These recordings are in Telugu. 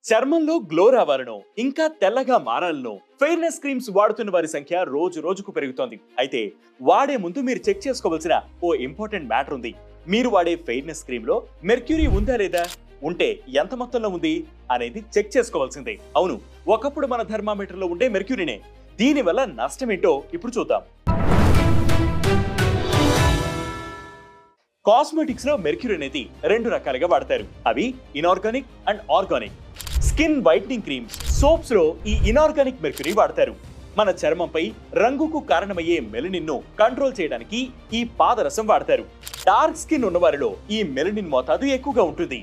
చర్మంలో గ్లో రావాలనో ఇంకా తెల్లగా మారాలనో ఫెయిర్నెస్ క్రీమ్స్ వాడుతున్న వారి సంఖ్య రోజు రోజుకు పెరుగుతోంది. అయితే వాడే ముందు మీరు చెక్ చేసుకోవాల్సిన ఓ ఇంపార్టెంట్ మ్యాటర్ ఉంది. మీరు వాడే ఫెయిర్నెస్ క్రీమ్ లో మెర్క్యూరీ ఉందా లేదా, ఉంటే ఎంత మొత్తంలో ఉంది అనేది చెక్ చేసుకోవాల్సిందే. అవును, ఒకప్పుడు మన థర్మామీటర్ లో ఉండే మెర్క్యూరీనే. దీనివల్ల నష్టం ఏంటో ఇప్పుడు చూద్దాం. కాస్మెటిక్స్ లో మెర్క్యూరీ అనేది రెండు రకాలుగా వాడతారు. అవి inorganic and organic. Skin whitening creams, soaps లో ఈ ఇనార్గానిక్ మెర్క్యూరీ వాడతారు. మన చర్మంపై రంగుకు కారణమయ్యే మెలనిన్ ను కంట్రోల్ చేయడానికి ఈ పాదరసం వాడతారు. డార్క్ స్కిన్ ఉన్నవారిలో ఈ మెలనిన్ మోతాదు ఎక్కువగా ఉంటుంది.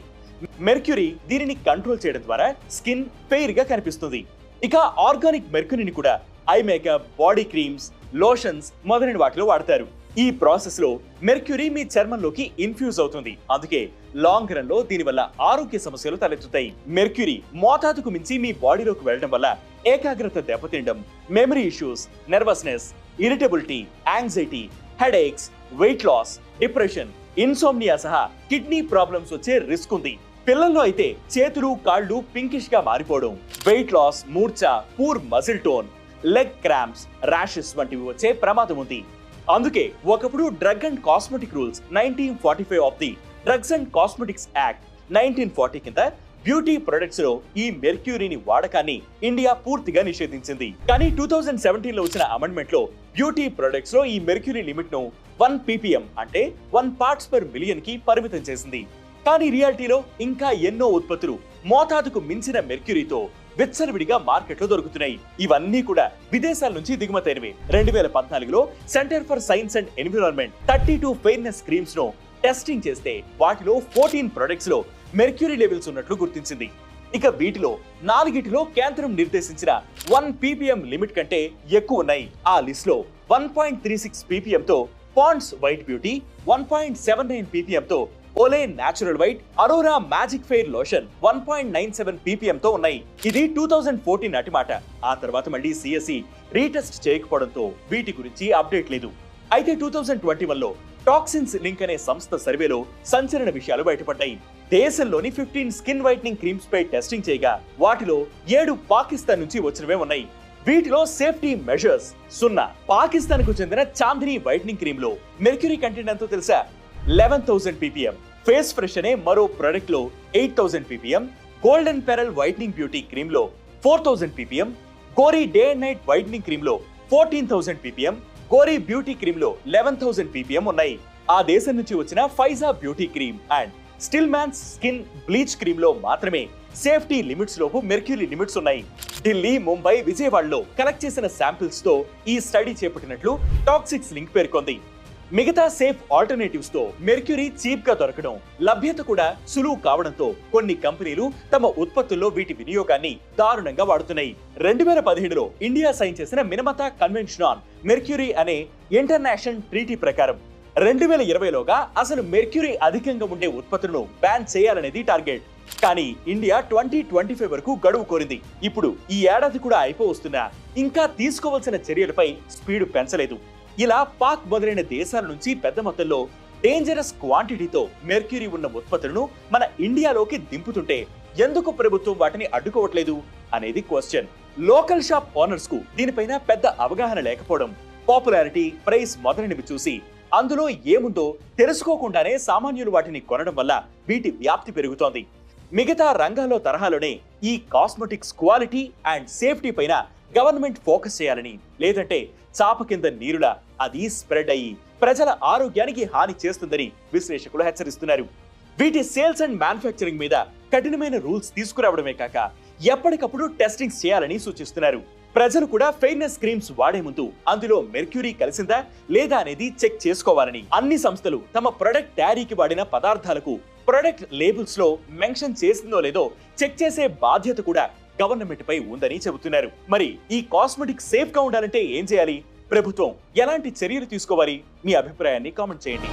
మెర్క్యూరీ దీనిని కంట్రోల్ చేయడం ద్వారా స్కిన్ ఫెయిర్ గా కనిపిస్తుంది. ఇక ఆర్గానిక్ మెర్క్యూరీని కూడా eye makeup, body creams, lotions మొదలైన వాటిలో వాడతారు. ఈ ప్రాసెస్ లో మెర్క్యూరీ మీ చర్మంలోకి ఇన్ఫ్యూజ్ అవుతుంది. అందుకే లాంగ్ రన్ లో దీనివల్ల ఆరోగ్య సమస్యలు తలెత్తుతాయి. మెర్క్యూరీ మోతాదుకు మించి మీ బాడీలోకి వెళ్ళడం వల్ల ఏకాగ్రత దెబ్బతినడం, memory issues, nervousness, irritability, anxiety, headaches, weight loss, depression, insomnia సహా కిడ్నీ ప్రాబ్లమ్స్ వచ్చే రిస్క్ ఉంది. పిల్లల్లో అయితే చేతులు, కాళ్ళు పింకిష్ గా మారిపోవడం, వెయిట్ లాస్, మూర్ఛ, poor muscle tone, leg cramps, rashes వంటివి వచ్చే ప్రమాదం ఉంది. అందుకే ఒకప్పుడు drug and cosmetic rules 1945 of the drugs and cosmetics act 1940 కింద బ్యూటీ ప్రొడక్ట్స్ లో ఈ మెర్క్యూరీని వాడకాన్ని ఇండియా పూర్తిగా నిషేధించింది. కానీ 2017 లో వచ్చిన అమెండ్మెంట్ లో బ్యూటీ ప్రొడక్ట్స్ లో ఈ మెర్క్యూరీ లిమిట్ ను 1 ppm అంటే 1 parts per million కి పరిమితం చేసింది. కానీ రియాలిటీలో ఇంకా ఎన్నో ఉత్పత్తులు మోతాదుకు మించిన మెర్క్యూరీతో విచ్చలవిడిగా మార్కెట్లో దొరుకుతున్నాయి. ఇవన్నీ కూడా విదేశాల నుంచి దిగుమతైనవి. 2014లో centre for science and environment 32 fairness creams ను టెస్టింగ్ చేస్తే వాటిలో 14 ప్రొడక్ట్స్ లో మెర్క్యూరీ లెవెల్స్ ఉన్నట్లు గుర్తించింది. ఇక వీటిలో 4టిలో కేంద్రం నిర్దేశించిన 1 ppm లిమిట్ కంటే ఎక్కువ ఉన్నాయి. ఆ లిస్ట్ లో 1.36 ppm తో పాండ్స్ వైట్ బ్యూటీ, 1.79 ppm తో Olay natural white, Aurora magic fair lotion 1.97 ppm తో ఉన్నాయి. ఇది 2014 నాటి మాట. ఆ తర్వాత మళ్ళీ సిఎస్ఈ రీటెస్ట్ చేయకపోవడంతో వీటి గురించి అప్డేట్ లేదు. అయితే 2021 లో టాక్సిన్స్ లింక్ అనే సంస్థ సర్వేలో సంచలన విషయాలు బయటపడ్డాయి. దేశంలోని 15 స్కిన్ వైట్నింగ్ క్రీమ్స్ పై టెస్టింగ్ చేయగా వాటిలో 7 పాకిస్తాన్ నుంచి వచ్చినవే ఉన్నాయి. వీటిలో సేఫ్టీ మెజర్స్ 0. పాకిస్తాన్ కు చెందిన చాందిని వైట్నింగ్ క్రీమ్ లో మెర్క్యూరీ కంటెంట్ ఎంతో తెలుసా? 11,000 ppm. ఫేస్ ఫ్రెష్ అనే మరో ప్రొడక్ట్ లో 8,000 ppm, golden pearl whitening beauty cream లో 4,000 ppm, Goree day and night whitening cream లో 14,000 ppm, గోరీ బ్యూటీ క్రీమ్ లో 11,000 ppm ఉన్నాయి. ఆ దేశం నుంచి వచ్చిన Faiza beauty cream and Stillman's skin bleach cream లో మాత్రమే సేఫ్టీ లిమిట్స్ లోపు మెర్క్యూరీ లిమిట్స్ ఉన్నాయి. ఢిల్లీ, ముంబై, విజయవాడలో కలెక్ట్ చేసిన శాంపిల్స్ తో ఈ స్టడీ చేపట్టినట్లు టాక్సిక్స్ లింక్ పేర్కొంది. మిగతా సేఫ్ ఆల్టర్నేటివ్స్ తో మెర్క్యూరీ చీప్ గా దొరకడం, లభ్యత కూడా సులువు కావడంతో కొన్ని కంపెనీలు తమ ఉత్పత్తుల్లో వీటి వినియోగాన్ని దారుణంగా వాడుతున్నాయి. 2017లో ఇండియా సైన్ చేసిన మినమతా కన్వెన్షన్ ఆన్ మెర్క్యూరీ అనే ఇంటర్నేషనల్ ట్రీటీ ప్రకారం 2020లోగా అసలు మెర్క్యూరీ అధికంగా ఉండే ఉత్పత్తులను బ్యాన్ చేయాలనేది టార్గెట్. కానీ ఇండియా 2025 వరకు గడువు కోరింది. ఇప్పుడు ఈ ఏడాది కూడా అయిపోవస్తున్నా ఇంకా తీసుకోవాల్సిన చర్యలపై స్పీడ్ పెంచలేదు. ఇలా పాక్ మొదలైన దేశాల నుంచి పెద్ద మొత్తంలో డేంజరస్ క్వాంటిటీతో మెర్క్యూరీ ఉన్న ఉత్పత్తులను మన ఇండియాలోకి దింపుతుంటే ఎందుకు ప్రభుత్వం వాటిని అడ్డుకోవట్లేదు అనేది క్వశ్చన్. లోకల్ షాప్ ఓనర్స్ కు దీనిపైన పెద్ద అవగాహన లేకపోవడం, పాపులారిటీ, ప్రైస్ మొదలైనవి చూసి అందులో ఏముందో తెలుసుకోకుండానే సామాన్యులు వాటిని కొనడం వల్ల వీటి వ్యాప్తి పెరుగుతోంది. మిగతా రంగాల్లో తరహాలోనే ఈ కాస్మెటిక్స్ క్వాలిటీ అండ్ సేఫ్టీ పైన గవర్నమెంట్ ఫోకస్ చేయాలని, లేదంటే చాప కింద నీరులా అది స్ప్రెడ్ అయ్యి ప్రజల ఆరోగ్యానికి హాని చేస్తుందని విశ్లేషకులు హెచ్చరిస్తున్నారు. వీటి సేల్స్ అండ్ మ్యానుఫ్యాక్చరింగ్ మీద కఠినమైన రూల్స్ తీసుకురావడమే కాక ఎప్పటికప్పుడు టెస్టింగ్స్ చేయాలని సూచిస్తున్నారు. ప్రజలు కూడా ఫెయిర్నెస్ క్రీమ్స్ వాడే ముందు అందులో మెర్క్యూరీ కలిసిందా లేదా అనేది చెక్ చేసుకోవాలని, అన్ని సంస్థలు తమ ప్రొడక్ట్ తయారీకి వాడిన పదార్థాలకు ప్రొడక్ట్ లేబుల్స్ లో మెన్షన్ చేసిందో లేదో చెక్ చేసే బాధ్యత కూడా గవర్నమెంట్ పై ఉందని చెబుతున్నారు. మరి ఈ కాస్మెటిక్ సేఫ్ గా ఉండాలంటే ఏం చేయాలి? ప్రభుత్వం ఎలాంటి చర్యలు తీసుకోవాలి? మీ అభిప్రాయాన్ని కామెంట్ చేయండి.